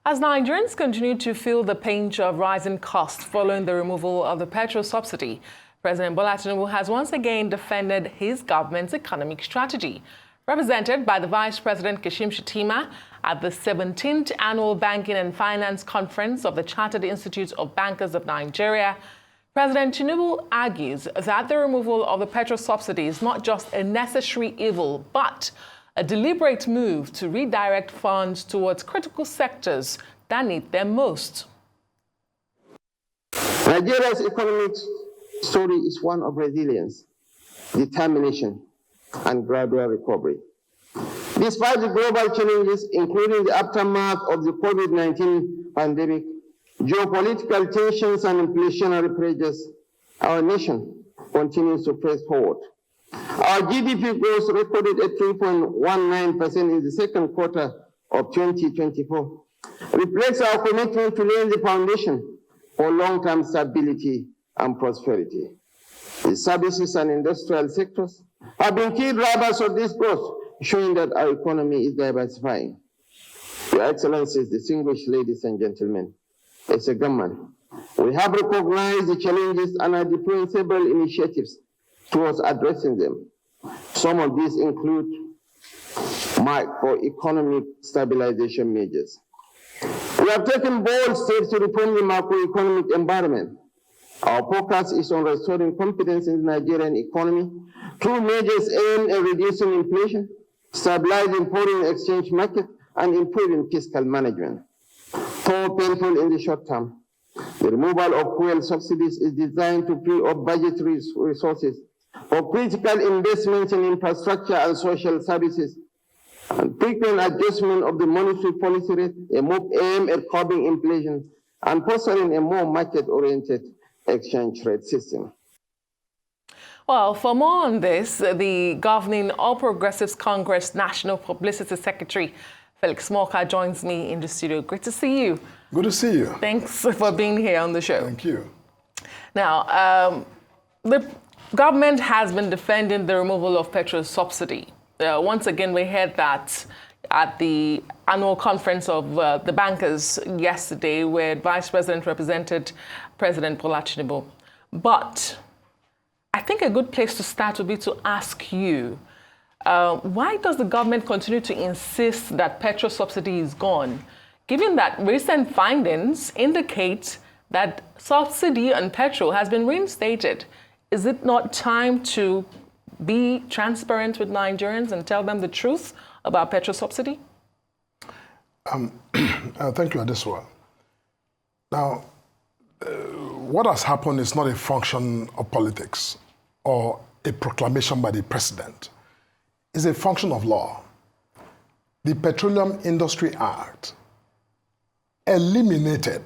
As Nigerians continue to feel the pinch of rising costs following the removal of the petrol subsidy, President Bola Tinubu has once again defended his government's economic strategy. Represented by the Vice President Kashim Shettima at the 17th Annual Banking and Finance Conference of the Chartered Institute of Bankers of Nigeria, President Tinubu argues that the removal of the petrol subsidy is not just a necessary evil, but a deliberate move to redirect funds towards critical sectors that need them most. Nigeria's economic story is one of resilience, determination, and gradual recovery. Despite the global challenges, including the aftermath of the COVID-19 pandemic, geopolitical tensions, and inflationary pressures, our nation continues to press forward. Our GDP growth recorded at 3.19% in the second quarter of 2024 reflects our commitment to laying the foundation for long-term stability and prosperity. The services and industrial sectors have been key drivers of this growth, showing that our economy is diversifying. Your Excellencies, distinguished ladies and gentlemen, as a government, we have recognized the challenges and are deploying several initiatives towards addressing them. Some of these include macroeconomic stabilization measures. We have taken bold steps to reform the macroeconomic environment. Our focus is on restoring confidence in the Nigerian economy through measures aimed at reducing inflation, stabilizing foreign exchange market, and improving fiscal management. Though painful in the short term, the removal of fuel subsidies is designed to free up budgetary resources for critical investments in infrastructure and social services, and frequent adjustment of the monetary policy rate, a move aimed at curbing inflation and fostering a more market-oriented exchange rate system. Well, for more on this, the governing All Progressives Congress National Publicity Secretary, Felix Morka, joins me in the studio. Great to see you. Good to see you. Thanks for being here on the show. Thank you. Now, the government has been defending the removal of petrol subsidy. Once again, we heard that at the annual conference of the bankers yesterday, where Vice President represented President Bola Tinubu. But I think a good place to start would be to ask you, why does the government continue to insist that petrol subsidy is gone, given that recent findings indicate that subsidy on petrol has been reinstated? Is it not time to be transparent with Nigerians and tell them the truth about petrol subsidy? Thank you, Adesua. Now, what has happened is not a function of politics or a proclamation by the president. It's a function of law. The Petroleum Industry Act eliminated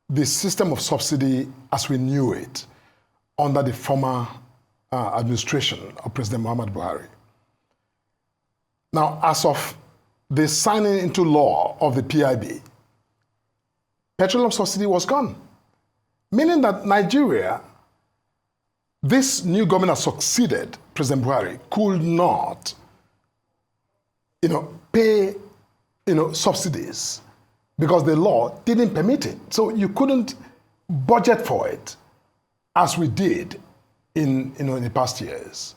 the system of subsidy as we knew it under the former administration of President Muhammad Buhari. Now, as of the signing into law of the PIB, petroleum subsidy was gone, meaning that Nigeria, this new government has succeeded, President Buhari, could not, pay, subsidies because the law didn't permit it. So you couldn't budget for it as we did in the past years.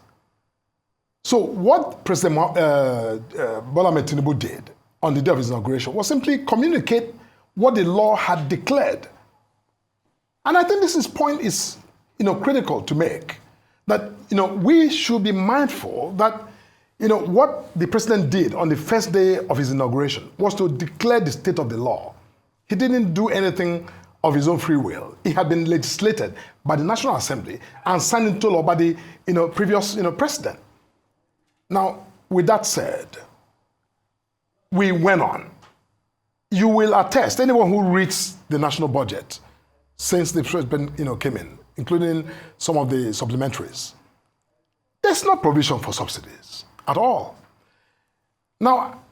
So what President Bola Tinubu did on the day of his inauguration was simply communicate what the law had declared. And I think this point is critical to make, that we should be mindful that what the president did on the first day of his inauguration was to declare the state of the law. He didn't do anything of his own free will. It had been legislated by the National Assembly and signed into law by the previous president. Now, with that said, we went on. You will attest, anyone who reads the national budget since the president came in, including some of the supplementaries, there's no provision for subsidies at all. Now,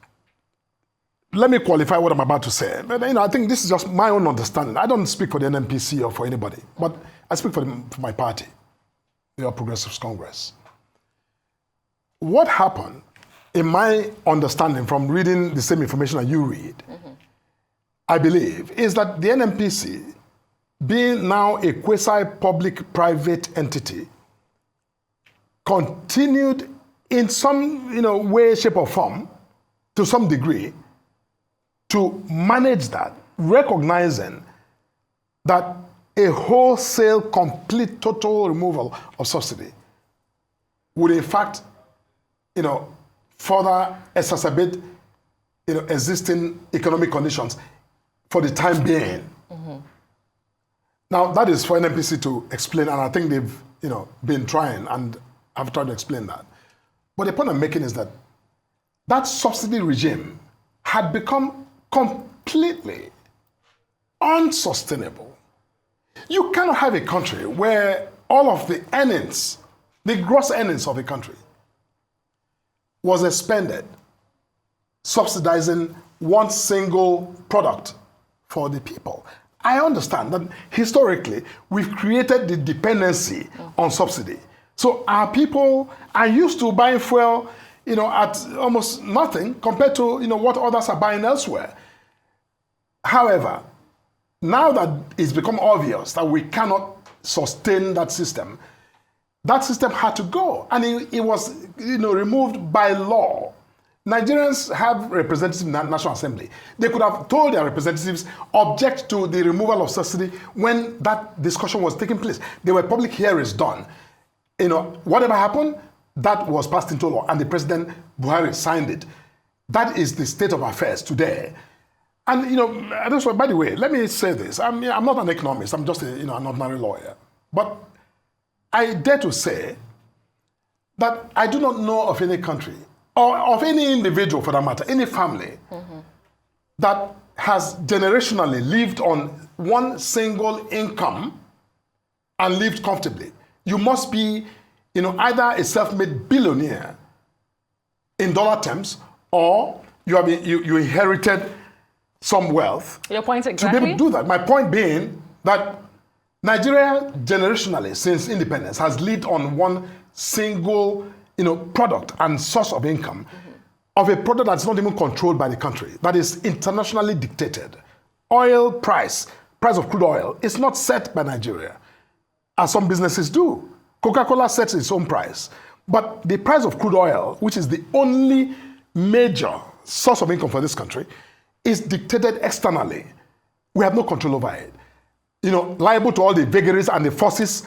let me qualify what I'm about to say. But, I think this is just my own understanding. I don't speak for the NNPC or for anybody, but I speak for my party, the All Progressives Congress. What happened, in my understanding from reading the same information that you read, I believe, is that the NNPC, being now a quasi-public-private entity, continued in some way, shape, or form, to some degree, to manage that, recognizing that a wholesale, complete, total removal of subsidy would in fact, further exacerbate, existing economic conditions for the time being. Mm-hmm. Now, that is for NNPC to explain, and I think they've, been trying and have tried to explain that. But the point I'm making is that that subsidy regime had become completely unsustainable. You cannot have a country where all of the earnings, the gross earnings of the country, was expended subsidizing one single product for the people. I understand that historically we've created the dependency on subsidy. So our people are used to buying fuel, at almost nothing compared to what others are buying elsewhere. However, now that it's become obvious that we cannot sustain that system had to go, and it was removed by law. Nigerians have representatives in the National Assembly. They could have told their representatives object to the removal of subsidy when that discussion was taking place. There were public hearings done. Whatever happened, that was passed into law, and the President Buhari signed it. That is the state of affairs today. And by the way, let me say this. I'm not an economist. I'm just an ordinary lawyer. But I dare to say that I do not know of any country, or of any individual for that matter, any family, that has generationally lived on one single income and lived comfortably. You must be, either a self-made billionaire in dollar terms, or you inherited some wealth. Your point exactly? To be able to do that. My point being that Nigeria, generationally, since independence, has lived on one single, product and source of income, of a product that's not even controlled by the country, that is internationally dictated. Oil price of crude oil is not set by Nigeria, as some businesses do. Coca-Cola sets its own price. But the price of crude oil, which is the only major source of income for this country, is dictated externally. We have no control over it. Liable to all the vagaries and the forces,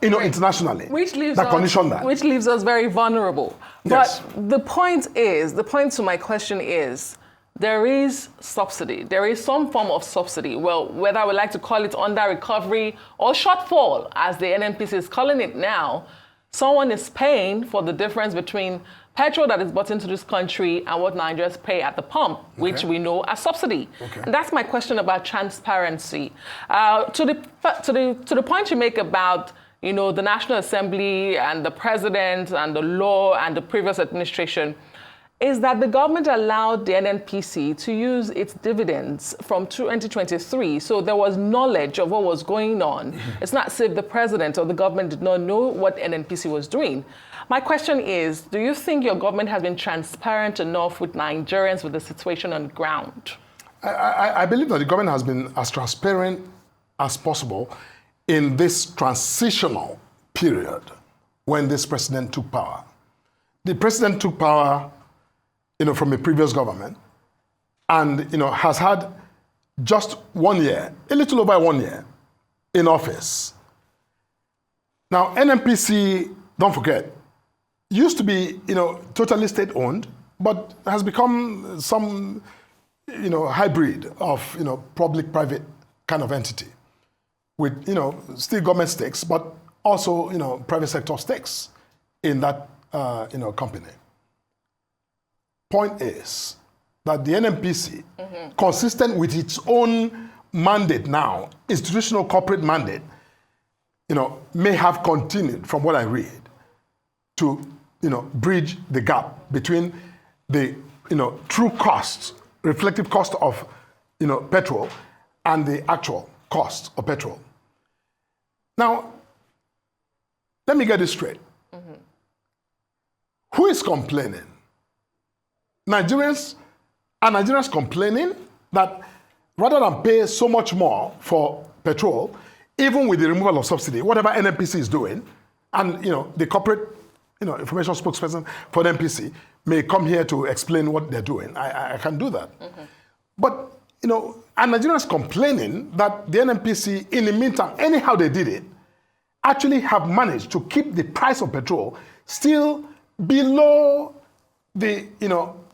internationally that condition that. Which leaves us very vulnerable. Yes. But the point to my question is, there is subsidy. There is some form of subsidy. Well, whether we like to call it under recovery or shortfall, as the NNPC is calling it now, someone is paying for the difference between petrol that is bought into this country and what Nigerians pay at the pump, which we know as subsidy. Okay. And that's my question about transparency. To the point you make about the National Assembly and the President and the law and the previous administration, is that the government allowed the NNPC to use its dividends from 2023. So there was knowledge of what was going on. Mm-hmm. It's not as if the president or the government did not know what NNPC was doing. My question is, do you think your government has been transparent enough with Nigerians with the situation on the ground? I believe that the government has been as transparent as possible in this transitional period when this president took power. The president took power from a previous government, and has had just 1 year, a little over 1 year, in office. Now, NNPC, don't forget, used to be totally state-owned, but has become some hybrid of public-private kind of entity, with still government stakes, but also private sector stakes in that company. Point is that the NNPC, consistent with its own mandate now, institutional corporate mandate, may have continued, from what I read, to bridge the gap between the true costs, reflective cost of petrol, and the actual cost of petrol. Now, let me get this straight. Who is complaining? Nigerians complaining that rather than pay so much more for petrol, even with the removal of subsidy, whatever NNPC is doing, and the corporate information spokesperson for the NPC may come here to explain what they're doing. I can do that. Mm-hmm. But, and Nigerians complaining that the NNPC, in the meantime, anyhow they did it, actually have managed to keep the price of petrol still below the,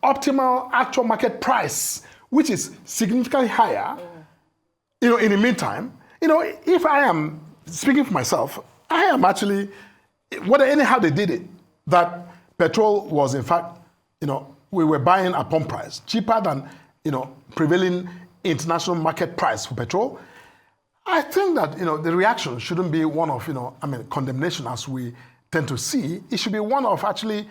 optimal actual market price, which is significantly higher. In the meantime, if I am speaking for myself, I am actually, anyhow they did it, that petrol was in fact, we were buying at pump price, cheaper than, prevailing international market price for petrol. I think that, the reaction shouldn't be one of, condemnation as we tend to see. It should be one of actually,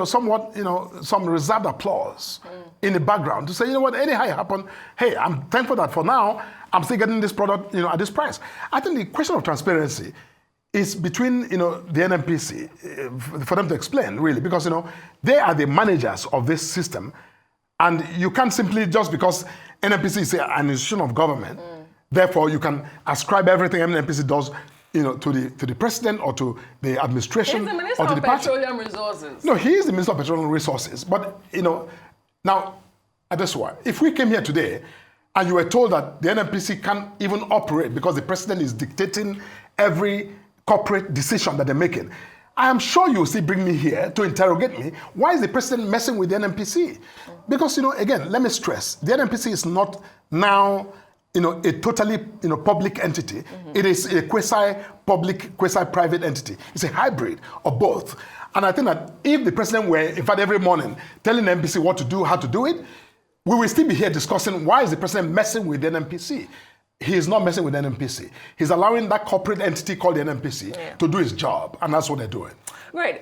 somewhat, some reserved applause in the background to say, anyhow it happened, hey, I'm thankful that for now, I'm still getting this product, at this price. I think the question of transparency is between, the NNPC, for them to explain, really, because, they are the managers of this system, and you can't simply, just because NNPC is an institution of government, therefore you can ascribe everything NNPC does, to the president or to the administration. He's the Minister or to of the party. Petroleum Resources. No, he is the Minister of Petroleum Resources, but, now, this one, if we came here today and you were told that the NNPC can't even operate because the president is dictating every corporate decision that they're making, I am sure you will still bring me here to interrogate me. Why is the president messing with the NNPC? Because, again, let me stress, the NNPC is not now, a totally, public entity. It is a quasi-public, quasi-private entity. It's a hybrid of both. And I think that if the president were, in fact, every morning telling the NNPC what to do, how to do it, we will still be here discussing why is the president messing with the NNPC. He is not messing with the NNPC. He's allowing that corporate entity called the NNPC to do his job, and that's what they're doing. Great.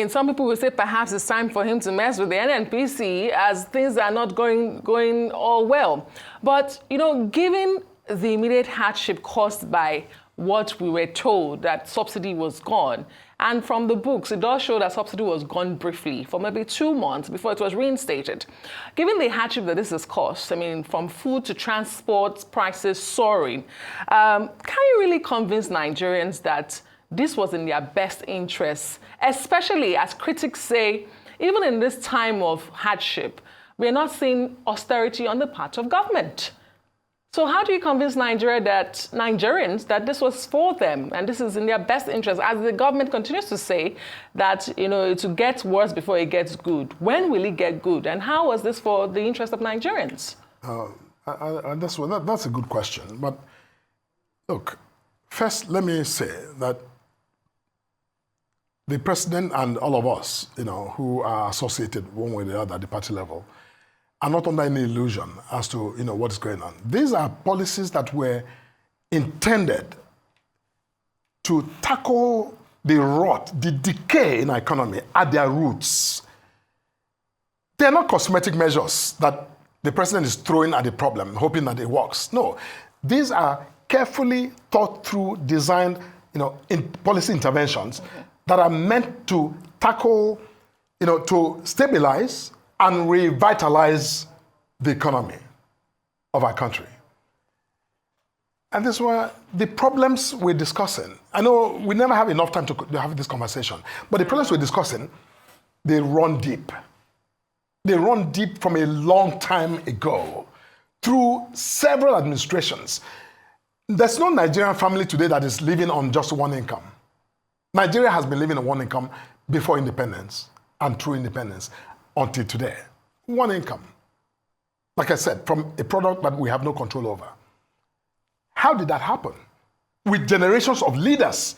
Some people will say perhaps it's time for him to mess with the NNPC as things are not going all well. But, given the immediate hardship caused by what we were told that subsidy was gone, and from the books, it does show that subsidy was gone briefly for maybe 2 months before it was reinstated. Given the hardship that this has caused, from food to transport prices soaring, can you really convince Nigerians that this was in their best interests, especially as critics say, even in this time of hardship, we're not seeing austerity on the part of government? So how do you convince Nigerians that this was for them and this is in their best interest, as the government continues to say that, it will get worse before it gets good? When will it get good? And how was this for the interest of Nigerians? That's a good question. But look, first, let me say that the president and all of us, who are associated one way or the other at the party level, are not under any illusion as to, what is going on. These are policies that were intended to tackle the rot, the decay in our economy at their roots. They're not cosmetic measures that the president is throwing at the problem, hoping that it works. No, these are carefully thought through, designed, policy interventions that are meant to tackle, to stabilize and revitalize the economy of our country. And this were the problems we're discussing. I know we never have enough time to have this conversation, but the problems we're discussing, they run deep. They run deep from a long time ago through several administrations. There's no Nigerian family today that is living on just one income. Nigeria has been living on one income before independence and through independence until today. One income. Like I said, from a product that we have no control over. How did that happen? With generations of leaders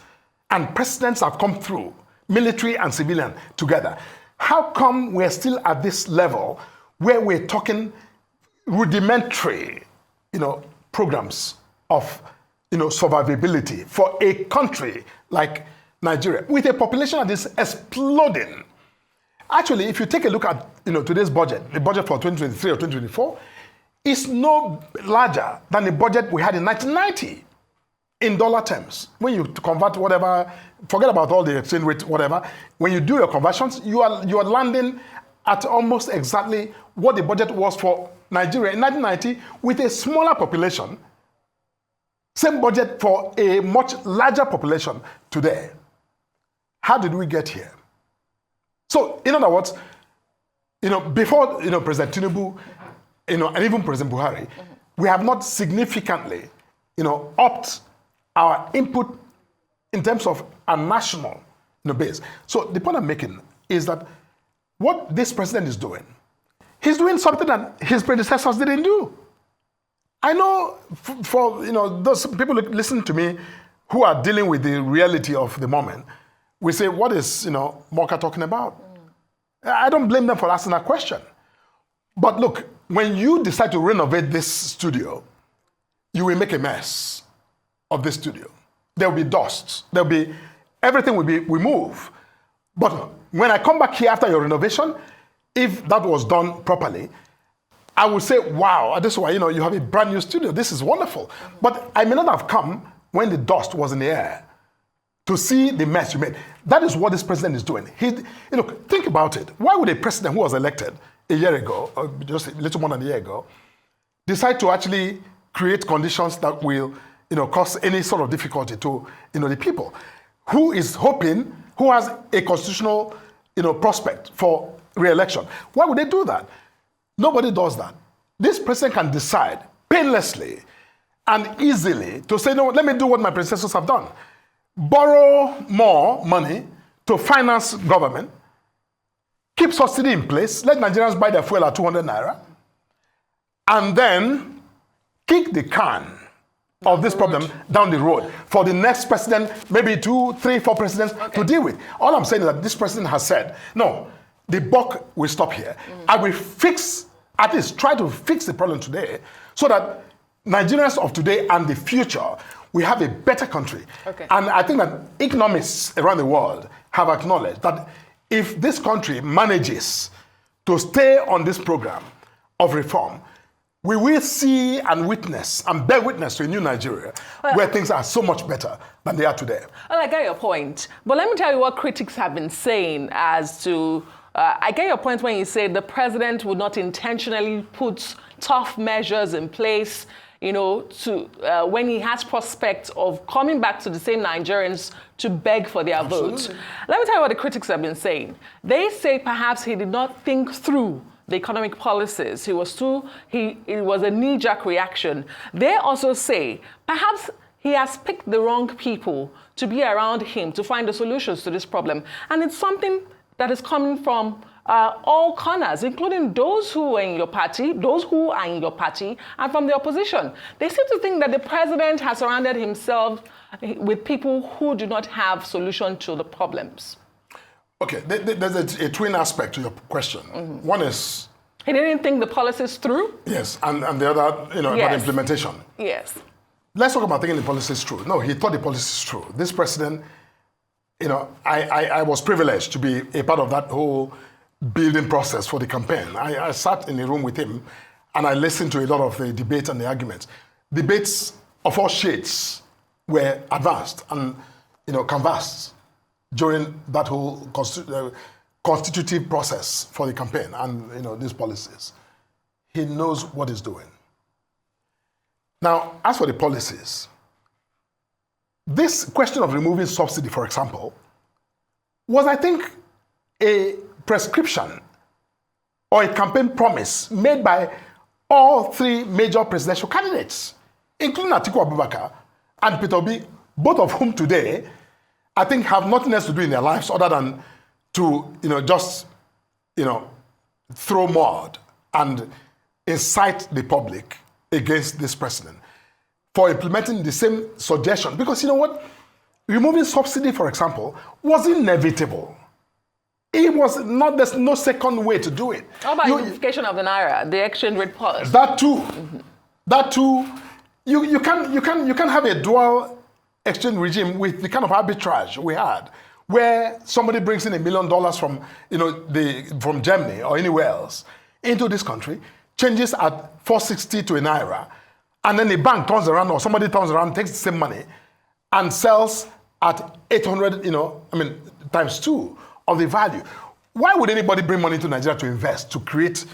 and presidents have come through, military and civilian together. How come we're still at this level where we're talking rudimentary, programs of, survivability for a country like Nigeria with a population that is exploding? Actually, if you take a look at today's budget, the budget for 2023 or 2024, is no larger than the budget we had in 1990 in dollar terms. When you convert whatever, forget about all the exchange rate, whatever, when you do your conversions, you are landing at almost exactly what the budget was for Nigeria in 1990 with a smaller population. Same budget for a much larger population today. How did we get here? So, in other words, before President Tinubu, and even President Buhari, we have not significantly, upped our input in terms of a national base. So the point I'm making is that what this president is doing, he's doing something that his predecessors didn't do. I know for those people who listen to me who are dealing with the reality of the moment, we say, what is Morka talking about? I don't blame them for asking that question. But look, when you decide to renovate this studio, you will make a mess of this studio. There will be dust. Everything will be removed. But when I come back here after your renovation, if that was done properly, I will say, wow, this is why, you have a brand new studio. This is wonderful. But I may not have come when the dust was in the air to see the mess you made. That is what this president is doing. Think about it. Why would a president who was elected a year ago, or just a little more than a year ago, decide to actually create conditions that will, cause any sort of difficulty to, the people? Who is hoping, who has a constitutional, prospect for re-election? Why would they do that? Nobody does that. This president can decide painlessly and easily to say, no, let me do what my predecessors have done. Borrow more money to finance government, keep subsidy in place, let Nigerians buy their fuel at 200 naira, and then kick the can of this problem down the road for the next president, maybe 2, 3, 4 presidents to deal with. All I'm saying is that this president has said, no, the buck will stop here. I will at least try to fix the problem today so that Nigerians of today and the future, we have a better country. And I think that economists around the world have acknowledged that if this country manages to stay on this program of reform, we will see and witness and bear witness to a new Nigeria where things are so much better than they are today. Well, I get your point. But let me tell you what critics have been saying as to, I get your point when you say the president would not intentionally put tough measures in place, when he has prospects of coming back to the same Nigerians to beg for their vote. Let me tell you what the critics have been saying. They say perhaps he did not think through the economic policies. It was a knee-jerk reaction. They also say perhaps he has picked the wrong people to be around him to find the solutions to this problem. And it's something that is coming from all corners, including those who are in your party, and from the opposition. They seem to think that the president has surrounded himself with people who do not have solution to the problems. Okay, there's a twin aspect to your question. One is... He didn't think the policies through? Yes, and the other, about implementation. Yes. Let's talk about thinking the policies through. No, he thought the policies through. This president, I was privileged to be a part of that whole building process for the campaign. I sat in a room with him and I listened to a lot of the debates and the arguments. Debates of all shades were advanced and, canvassed during that whole constitutive process for the campaign and, these policies. He knows what he's doing. Now, as for the policies, this question of removing subsidy, for example, was, I think, a prescription or a campaign promise made by all 3 major presidential candidates, including Atiku Abubakar and Peter Obi, both of whom today, I think, have nothing else to do in their lives other than to, just, throw mud and incite the public against this president for implementing the same suggestion. Because you know what? Removing subsidy, for example, was inevitable. It was not, there's no second way to do it. How about unification of the Naira, the exchange rate policy? That too, you can't have a dual exchange regime with the kind of arbitrage we had, where somebody brings in $1 million from, from Germany or anywhere else into this country, changes at 460 to a Naira, and then the bank turns around or somebody turns around, takes the same money and sells at 800, times 2 of the value. Why would anybody bring money to Nigeria to invest, to create,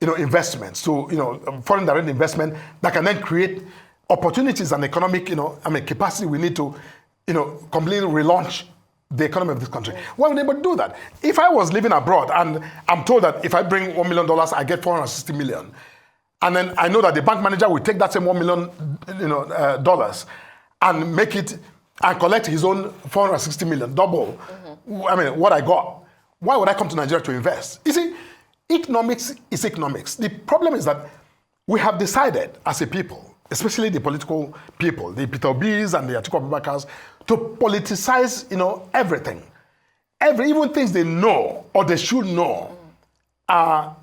investments, to, foreign direct investment that can then create opportunities and economic, capacity we need to, completely relaunch the economy of this country? Why would anybody do that? If I was living abroad and I'm told that if I bring $1 million, I get 460 million, and then I know that the bank manager will take that same $1 million, dollars and make it and collect his own 460 million, double, what I got. Why would I come to Nigeria to invest? You see, economics is economics. The problem is that we have decided as a people, especially the political people, the Peter Obis and the Atiku Abubakars, to politicize, everything. Even things they know or they should know are,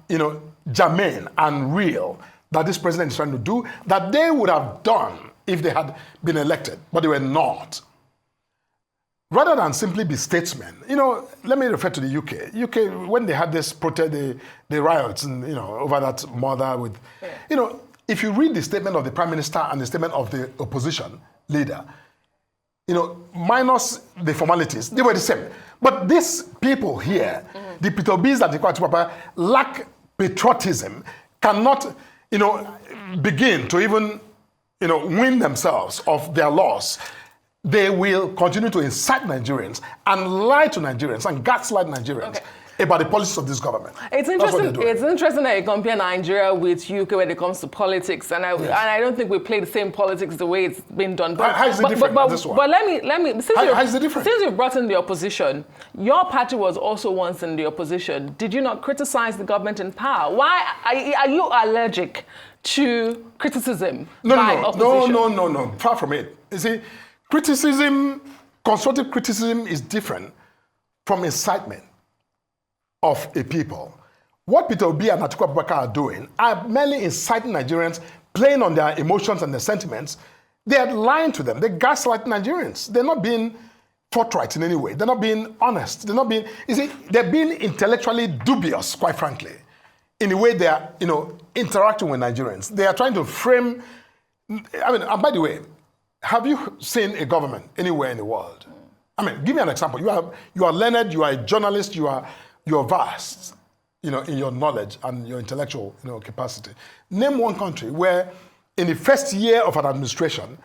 germane and real that this president is trying to do, that they would have done if they had been elected, but they were not. Rather than simply be statesmen, let me refer to the UK. UK, when they had this protest, the riots, and over that murder with, if you read the statement of the Prime Minister and the statement of the opposition leader, minus the formalities, they were the same. But these people here, the Peter Obis and the Kwatu lack patriotism, cannot, begin to even, win themselves of their loss. They will continue to incite Nigerians and lie to Nigerians and gaslight Nigerians about the policies of this government. It's interesting. It's interesting that you compare Nigeria with UK when it comes to politics, and I don't think we play the same politics the way it's been done. But how is it different? But let me. How is it different? Since you brought in the opposition, your party was also once in the opposition. Did you not criticize the government in power? Why are you allergic to criticism by opposition? No. Far from it. You see, criticism, constructive criticism is different from incitement of a people. What Peter Obi and Atiku Abubakar are doing are merely inciting Nigerians, playing on their emotions and their sentiments. They are lying to them. They gaslight Nigerians. They're not being forthright in any way. They're not being honest. They're being intellectually dubious, quite frankly, in the way they are, interacting with Nigerians. They are trying to frame, and by the way, have you seen a government anywhere in the world? Give me an example. You are learned, you are a journalist, you're vast, in your knowledge and your intellectual, capacity. Name one country where, in the first year of an administration,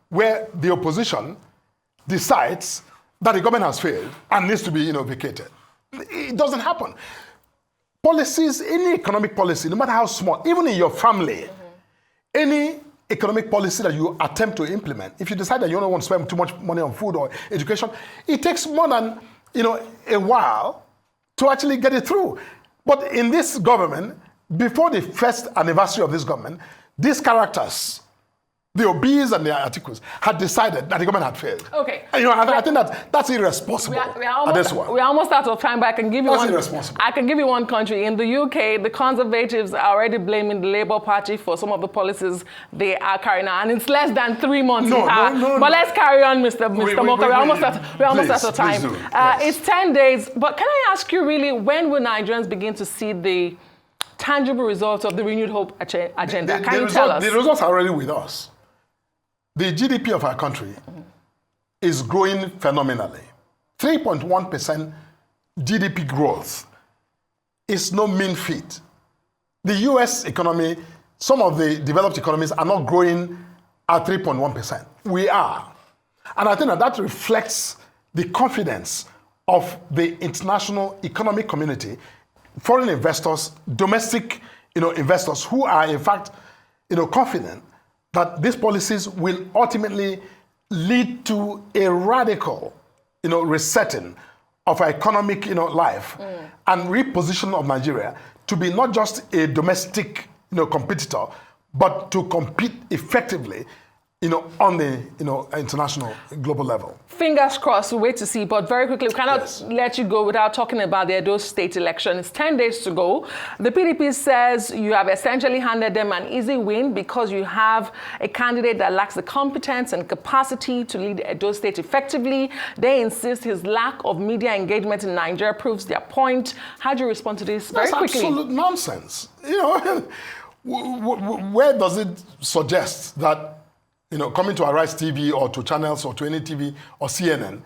where the opposition decides that the government has failed and needs to be, vacated. It doesn't happen. Policies, any economic policy, no matter how small, even in your family, any economic policy that you attempt to implement, if you decide that you don't want to spend too much money on food or education, it takes more than, a while to actually get it through. But in this government, before the first anniversary of this government, these characters, the Obis and the Atikus, had decided that the government had failed. Okay. And, I think that's irresponsible. We're almost out of time, but I can give you irresponsible. I can give you one country. In the UK, the Conservatives are already blaming the Labour Party for some of the policies they are carrying out, and it's less than 3 months. No. But let's carry on, Mr. Morka. We're almost out of time. Yes. It's 10 days, but can I ask you really, when will Nigerians begin to see the tangible results of the Renewed Hope agenda? Can you tell us? The results are already with us. The GDP of our country is growing phenomenally. 3.1% GDP growth is no mean feat. The US economy, some of the developed economies are not growing at 3.1%. We are. And I think that reflects the confidence of the international economic community, foreign investors, domestic investors who are in fact confident that these policies will ultimately lead to a radical, resetting of our economic, life and reposition of Nigeria to be not just a domestic, competitor, but to compete effectively, on the, international, global level. Fingers crossed, we'll wait to see. But very quickly, we cannot let you go without talking about the Edo State election. It's 10 days to go. The PDP says you have essentially handed them an easy win because you have a candidate that lacks the competence and capacity to lead Edo State effectively. They insist his lack of media engagement in Nigeria proves their point. How do you respond to this? Very quickly. That's absolute nonsense. Where does it suggest that coming to Arise TV or to channels or to any TV or CNN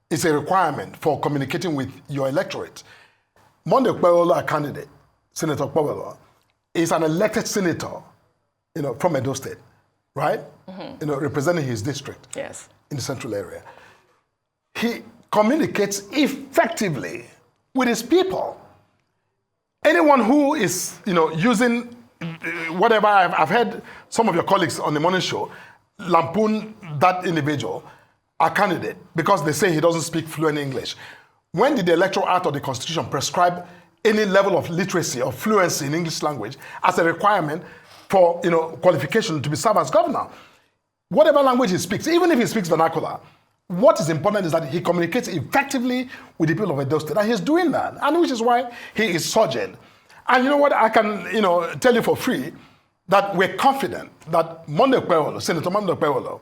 is a requirement for communicating with your electorate? Monday Okpebholo, a candidate, Senator Okpebholo, is an elected senator, from Edo State, right? Representing his district. Yes. In the central area. He communicates effectively with his people. Anyone who is, using whatever, I've heard some of your colleagues on the morning show lampoon that individual, a candidate, because they say he doesn't speak fluent English. When did the Electoral Act or the Constitution prescribe any level of literacy or fluency in English language as a requirement for, qualification to be served as governor? Whatever language he speaks, even if he speaks vernacular, what is important is that he communicates effectively with the people of Edo State, and he's doing that, and which is why he is surging. And you know what? I can, tell you for free that we're confident that Monday Okpebholo, Senator Monday Okpebholo,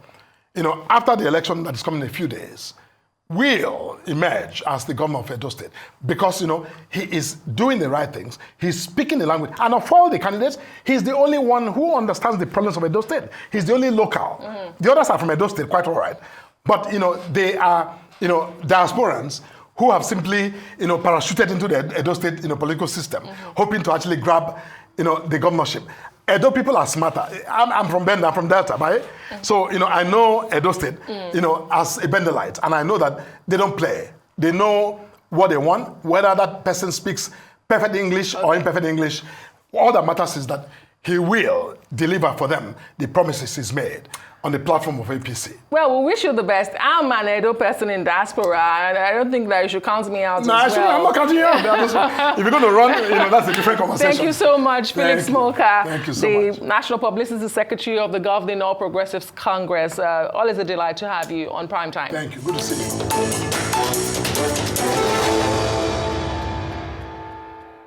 after the election that is coming in a few days, will emerge as the governor of Edo State because, he is doing the right things. He's speaking the language. And of all the candidates, he's the only one who understands the problems of Edo State. He's the only local. The others are from Edo State, quite all right. But, they are, diasporans who have simply, parachuted into the Edo State, political system, hoping to actually grab, the governorship. Edo people are smarter. I'm from Benda, I'm from Delta, right? So, I know Edo State, as a Bendelite, and I know that they don't play. They know what they want, whether that person speaks perfect English or imperfect English. All that matters is that he will deliver for them the promises he's made on the platform of APC. Well, we wish you the best. I'm an Edo person in diaspora, and I don't think that you should count me out. I'm not counting you out. If you're going to run, that's a different conversation. Thank you so much, Felix Morka. Thank you so much. The National Publicity Secretary of the Governing All Progressives Congress. Always a delight to have you on Primetime. Thank you. Good to see you.